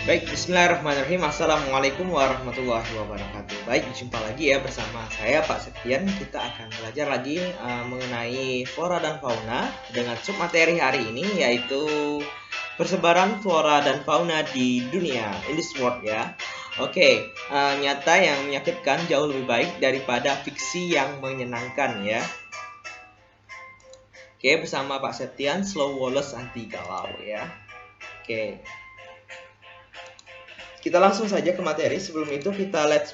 Baik, bismillahirrahmanirrahim. Assalamualaikum warahmatullahi wabarakatuh. Baik, jumpa lagi ya bersama saya Pak Septian. Kita akan belajar lagi mengenai flora dan fauna dengan submateri hari ini yaitu persebaran flora dan fauna di dunia, in this world ya. Oke, nyata yang menyakitkan jauh lebih baik daripada fiksi yang menyenangkan ya. Oke, bersama Pak Septian, slow Wallace anti galau ya. Oke. Kita langsung saja ke materi. Sebelum itu kita let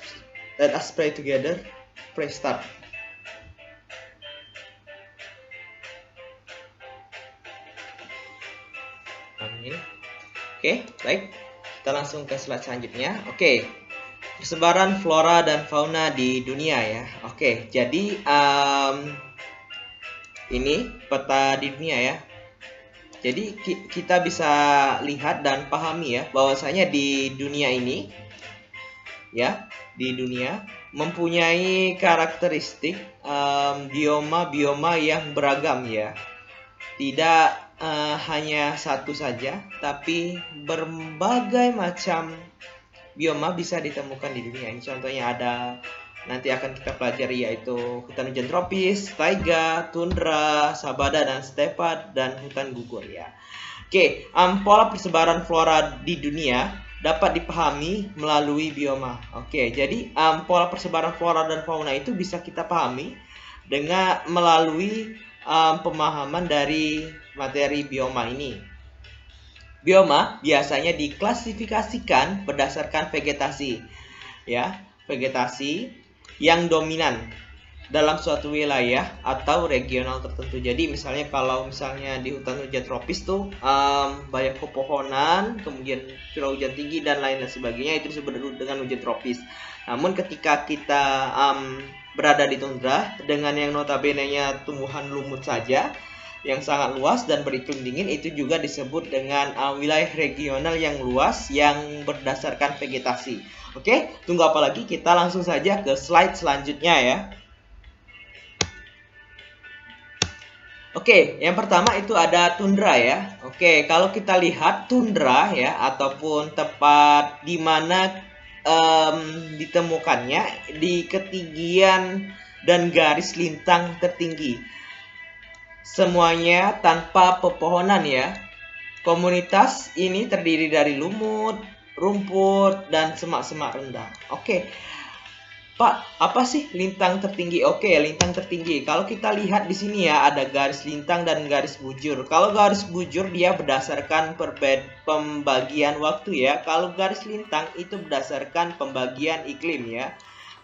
us pray together. Pray start. Amin. Oke, baik. Kita langsung ke slide selanjutnya. Oke. Persebaran flora dan fauna di dunia ya. Oke, jadi ini peta di dunia ya. Jadi kita bisa lihat dan pahami ya bahwasanya di dunia ini ya, di dunia mempunyai karakteristik bioma-bioma yang beragam ya. Tidak hanya satu saja, tapi berbagai macam bioma bisa ditemukan di dunia ini. Contohnya ada nanti akan kita pelajari yaitu hutan hujan tropis, taiga, tundra, sabana dan stepa, dan hutan gugur ya. Oke, pola persebaran flora di dunia dapat dipahami melalui bioma. Oke, jadi pola persebaran flora dan fauna itu bisa kita pahami dengan melalui pemahaman dari materi bioma ini. Bioma biasanya diklasifikasikan berdasarkan vegetasi ya, vegetasi yang dominan dalam suatu wilayah atau regional tertentu. Jadi misalnya kalau misalnya di hutan hujan tropis tuh banyak pepohonan, kemudian curah hujan tinggi dan lain sebagainya, itu disebut dengan hujan tropis. Namun ketika kita berada di tundra dengan yang notabene-nya tumbuhan lumut saja yang sangat luas dan beriklim dingin, itu juga disebut dengan wilayah regional yang luas yang berdasarkan vegetasi. Oke, tunggu apa lagi? Kita langsung saja ke slide selanjutnya ya. Oke, yang pertama itu ada tundra ya. Oke, kalau kita lihat tundra ya, ataupun tempat di mana ditemukannya di ketinggian dan garis lintang tertinggi. Semuanya tanpa pepohonan ya. Komunitas ini terdiri dari lumut, rumput, dan semak-semak rendah. Oke, Pak, apa sih lintang tertinggi? Oke, lintang tertinggi. Kalau kita lihat di sini ya, ada garis lintang dan garis bujur. Kalau garis bujur dia berdasarkan pembagian waktu ya. Kalau garis lintang itu berdasarkan pembagian iklim ya.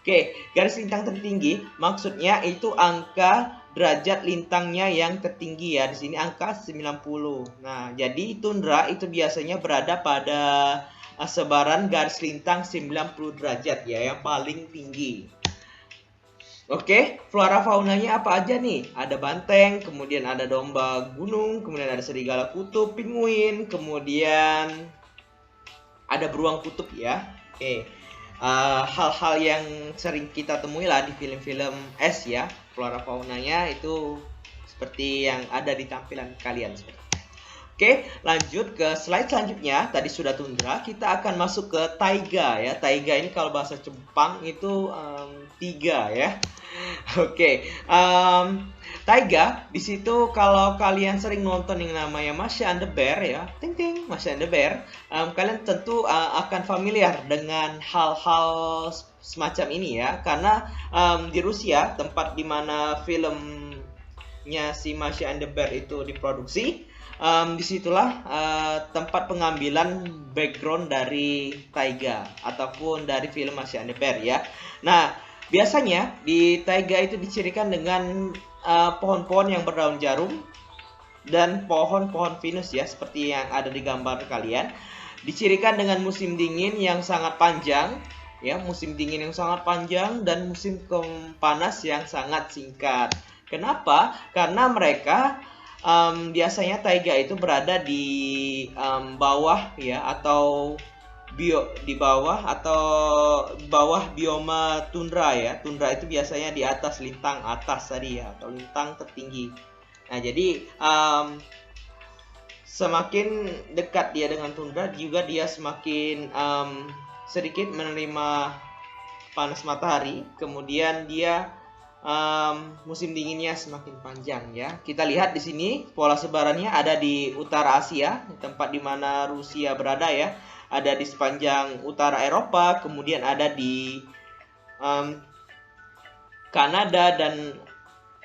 Oke, garis lintang tertinggi maksudnya itu angka derajat lintangnya yang tertinggi ya. Di sini angka 90. Nah, jadi tundra itu biasanya berada pada sebaran garis lintang 90 derajat ya, yang paling tinggi. Oke, flora faunanya apa aja nih? Ada banteng, kemudian ada domba gunung, kemudian ada serigala kutub, pinguin, kemudian ada beruang kutub ya. Oke, hal-hal yang sering kita temui lah di film-film es ya. Flora faunanya itu seperti yang ada di tampilan kalian. Oke, lanjut ke slide selanjutnya. Tadi sudah tundra, kita akan masuk ke taiga ya. Taiga ini kalau bahasa Jepang itu tiga ya. Oke, taiga di situ kalau kalian sering nonton yang namanya Masha and the Bear ya, ting ting, Masha and the Bear, kalian tentu akan familiar dengan hal-hal semacam ini ya, karena di Rusia tempat dimana filmnya si Masha and the Bear itu diproduksi. Disitulah tempat pengambilan background dari taiga ataupun dari film Masha and the Bear ya. Nah, biasanya di taiga itu dicirikan dengan pohon-pohon yang berdaun jarum dan pohon-pohon pinus ya, seperti yang ada di gambar kalian. Dicirikan dengan musim dingin yang sangat panjang ya, musim dingin yang sangat panjang dan musim panas yang sangat singkat. Kenapa? Karena mereka biasanya taiga itu berada di bawah ya, atau di bawah bioma tundra ya. Tundra itu biasanya di atas lintang atas tadi ya, atau lintang tertinggi. Nah, jadi semakin dekat dia dengan tundra, juga dia semakin sedikit menerima panas matahari. Kemudian dia musim dinginnya semakin panjang ya. Kita lihat di sini pola sebarannya ada di utara Asia, tempat di mana Rusia berada ya. Ada di sepanjang utara Eropa, kemudian ada di Kanada dan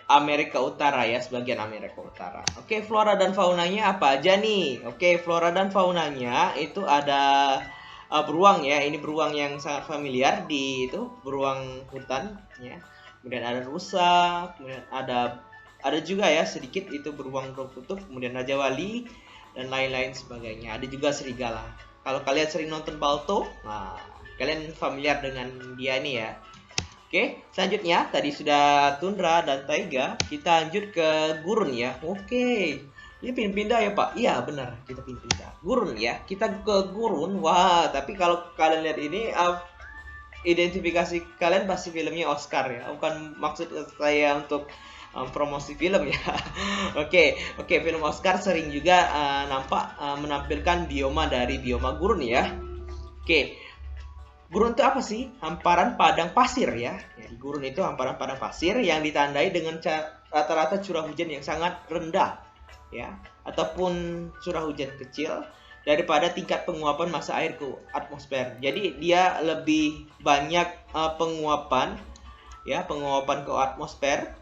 Amerika Utara ya, sebagian Amerika Utara. Oke, flora dan faunanya apa aja nih? Oke, flora dan faunanya itu ada beruang ya. Ini beruang yang sangat familiar di itu, beruang hutan ya. Kemudian ada rusa, kemudian ada juga ya sedikit itu beruang kutub, kemudian raja wali dan lain-lain sebagainya. Ada juga serigala. Kalau kalian sering nonton Balto, nah kalian familiar dengan dia ini ya. Oke, selanjutnya tadi sudah tundra dan taiga, kita lanjut ke gurun ya. Oke, ini pindah ya Pak? Iya benar, kita pindah. Gurun ya, kita ke gurun. Wah, tapi kalau kalian lihat ini identifikasi kalian pasti filmnya Oscar ya, bukan maksud saya untuk promosi film ya. Oke, film Oscar sering juga nampak menampilkan bioma dari bioma gurun ya. Oke, gurun itu apa sih? Hamparan padang pasir ya. Di gurun itu hamparan padang pasir yang ditandai dengan rata-rata curah hujan yang sangat rendah ya, ataupun curah hujan kecil daripada tingkat penguapan massa air ke atmosfer. Jadi dia lebih banyak penguapan ke atmosfer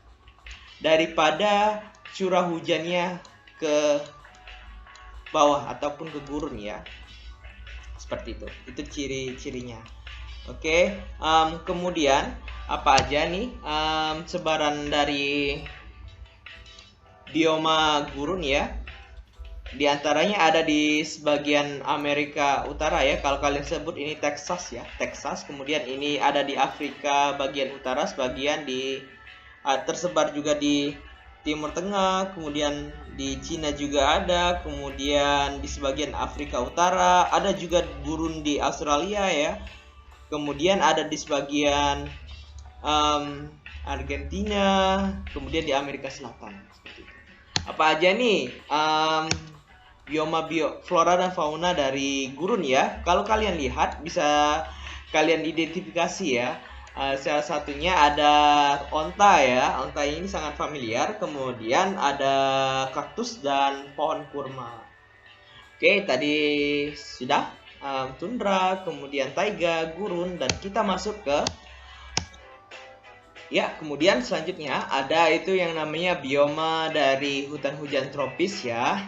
daripada curah hujannya ke bawah ataupun ke gurun ya. Seperti itu. Itu ciri-cirinya. Oke, kemudian apa aja nih sebaran dari bioma gurun ya? Di antaranya ada di sebagian Amerika Utara ya. Kalau kalian sebut ini Texas ya, Texas. Kemudian ini ada di Afrika bagian utara, sebagian tersebar juga di Timur Tengah, kemudian di Cina juga ada, kemudian di sebagian Afrika Utara, ada juga gurun di Australia ya. Kemudian ada di sebagian Argentina, kemudian di Amerika Selatan. Seperti itu. Apa aja nih bioma flora dan fauna dari gurun ya? Kalau kalian lihat bisa kalian identifikasi ya. Salah satunya ada onta ya. Onta ini sangat familiar. Kemudian ada kaktus dan pohon kurma. Oke, tadi sudah tundra, kemudian taiga, gurun, dan kita masuk ke ya, kemudian selanjutnya ada itu yang namanya bioma dari hutan hujan tropis ya,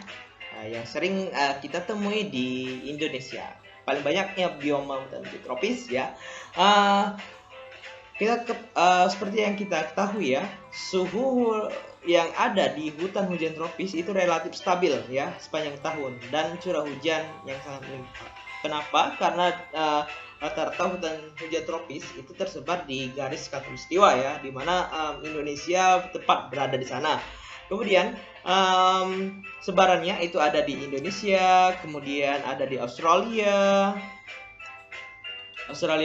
yang sering kita temui di Indonesia. Paling banyaknya bioma hutan hujan tropis ya. Seperti yang kita ketahui ya, suhu yang ada di hutan hujan tropis itu relatif stabil ya sepanjang tahun, dan curah hujan yang sangat melimpah. Kenapa? Karena rata-rata hutan hujan tropis itu tersebar di garis khatulistiwa ya, di mana Indonesia tepat berada di sana. Kemudian sebarannya itu ada di Indonesia, kemudian ada di Australia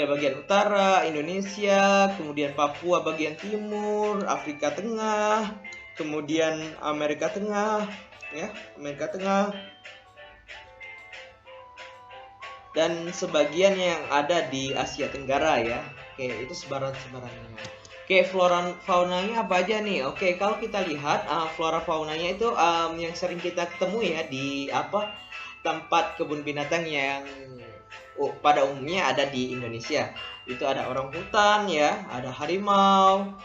bagian utara, Indonesia, kemudian Papua bagian timur, Afrika Tengah, kemudian Amerika Tengah ya, Amerika Tengah, dan sebagian yang ada di Asia Tenggara ya. Oke, itu sebaran-sebarannya. Oke, flora faunanya apa aja nih? Oke, kalau kita lihat flora faunanya itu yang sering kita ketemu ya di tempat kebun binatang yang pada umumnya ada di Indonesia. Itu ada orangutan ya, ada harimau,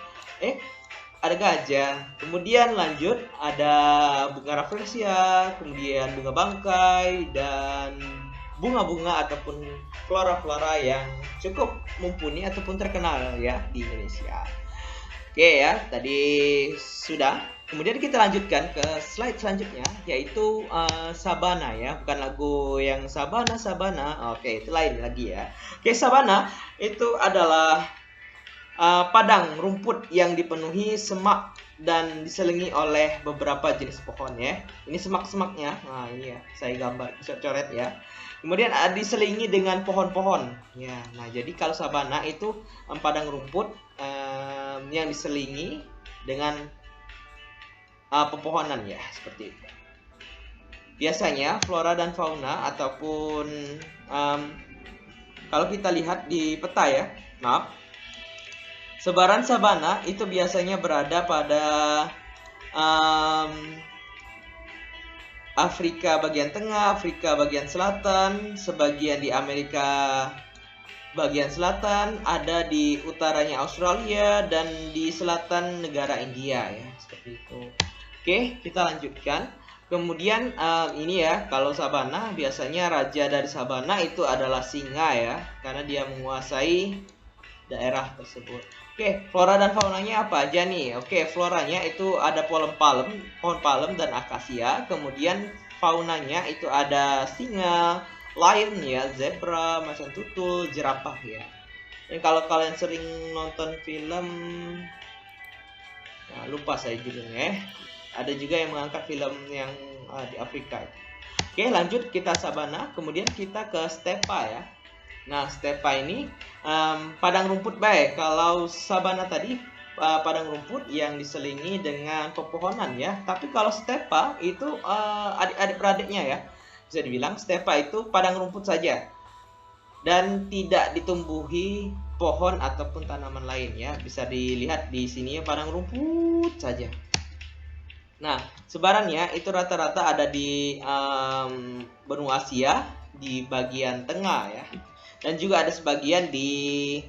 ada gajah. Kemudian lanjut ada bunga rafflesia, kemudian bunga bangkai, dan bunga-bunga ataupun flora-flora yang cukup mumpuni ataupun terkenal ya di Indonesia. Oke ya, tadi sudah. Kemudian kita lanjutkan ke slide selanjutnya, yaitu sabana ya, bukan lagu yang sabana. Oke, itu lain lagi ya. Oke, sabana itu adalah padang rumput yang dipenuhi semak dan diselingi oleh beberapa jenis pohon ya. Ini semak-semaknya. Nah, ini ya, saya gambar, bisa coret ya. Kemudian diselingi dengan pohon-pohon ya. Nah, jadi kalau sabana itu padang rumput yang diselingi dengan pepohonan ya, seperti itu. biasanya flora dan fauna ataupun kalau kita lihat di peta ya, maaf, sebaran sabana itu biasanya berada pada Afrika bagian tengah, Afrika bagian selatan, sebagian di Amerika bagian selatan, ada di utaranya Australia, dan di selatan negara India ya, seperti itu. Oke, kita lanjutkan. Kemudian ini ya, kalau sabana biasanya raja dari sabana itu adalah singa ya, karena dia menguasai daerah tersebut. Oke, flora dan faunanya apa aja nih? Oke, floranya itu ada pohon palem dan akasia. Kemudian faunanya itu ada singa, lion ya, zebra, macan tutul, jerapah ya. Dan kalau kalian sering nonton film, nah, lupa saya judulnya. Ada juga yang mengangkat film yang di Afrika. Oke, lanjut kita sabana, kemudian kita ke stepa ya. Nah, stepa ini padang rumput baik. Kalau sabana tadi padang rumput yang diselingi dengan pepohonan ya. Tapi kalau stepa itu adik-adik beradiknya ya. Bisa dibilang stepa itu padang rumput saja dan tidak ditumbuhi pohon ataupun tanaman lain ya. Bisa dilihat di sini ya, padang rumput saja. Nah, sebarannya itu rata-rata ada di benua Asia di bagian tengah ya. Dan juga ada sebagian di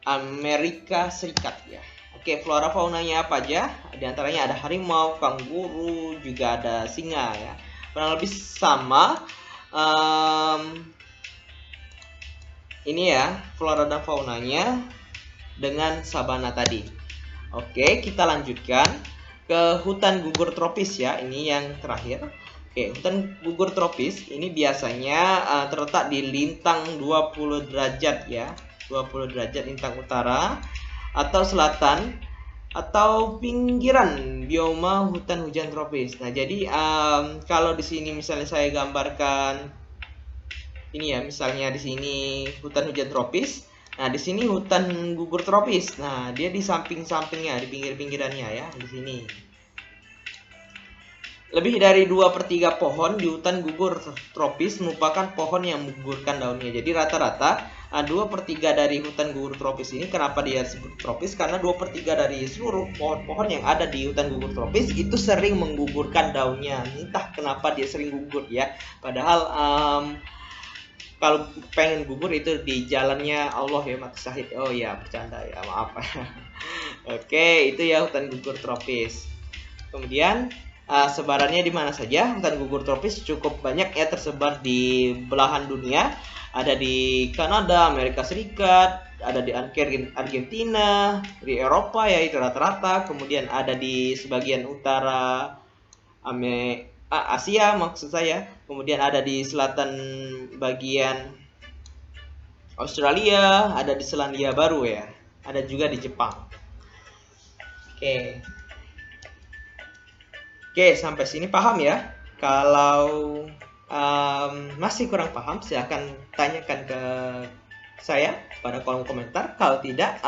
Amerika Serikat ya. Oke, flora faunanya apa aja? Di antaranya ada harimau, kanguru, juga ada singa ya. Kurang lebih sama. Ini ya, flora dan faunanya dengan sabana tadi. Oke, kita lanjutkan ke hutan gugur tropis ya. Ini yang terakhir. Oke, hutan gugur tropis ini biasanya terletak di lintang 20 derajat ya. 20 derajat lintang utara atau selatan atau pinggiran bioma hutan hujan tropis. Nah, jadi kalau di sini misalnya saya gambarkan ini ya, misalnya di sini hutan hujan tropis. Nah, di sini hutan gugur tropis. Nah, dia di samping-sampingnya, di pinggir-pinggirannya ya, di sini. Lebih dari 2/3 pohon di hutan gugur tropis merupakan pohon yang menggugurkan daunnya. Jadi rata-rata 2/3 dari hutan gugur tropis ini, kenapa dia disebut tropis? Karena 2/3 dari seluruh pohon-pohon yang ada di hutan gugur tropis itu sering menggugurkan daunnya. Entah kenapa dia sering gugur ya. Padahal kalau pengen gugur itu di jalannya Allah ya, mati syahid. Oh ya, bercanda ya, maaf. Oke, itu ya hutan gugur tropis. Kemudian sebarannya di mana saja? Hutan gugur tropis cukup banyak ya, tersebar di belahan dunia. Ada di Kanada, Amerika Serikat, ada di Argentina, di Eropa ya itu rata-rata. Kemudian ada di sebagian utara Asia maksud saya. Kemudian ada di selatan bagian Australia, ada di Selandia Baru ya. Ada juga di Jepang. Oke, sampai sini paham ya? Kalau masih kurang paham, silahkan tanyakan ke saya pada kolom komentar. Kalau tidak,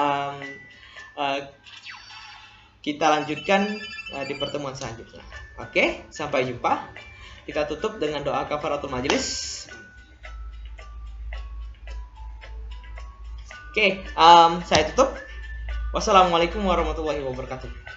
kita lanjutkan di pertemuan selanjutnya. Oke, sampai jumpa. Kita tutup dengan doa kafaratul majelis. Oke, saya tutup. Wassalamualaikum warahmatullahi wabarakatuh.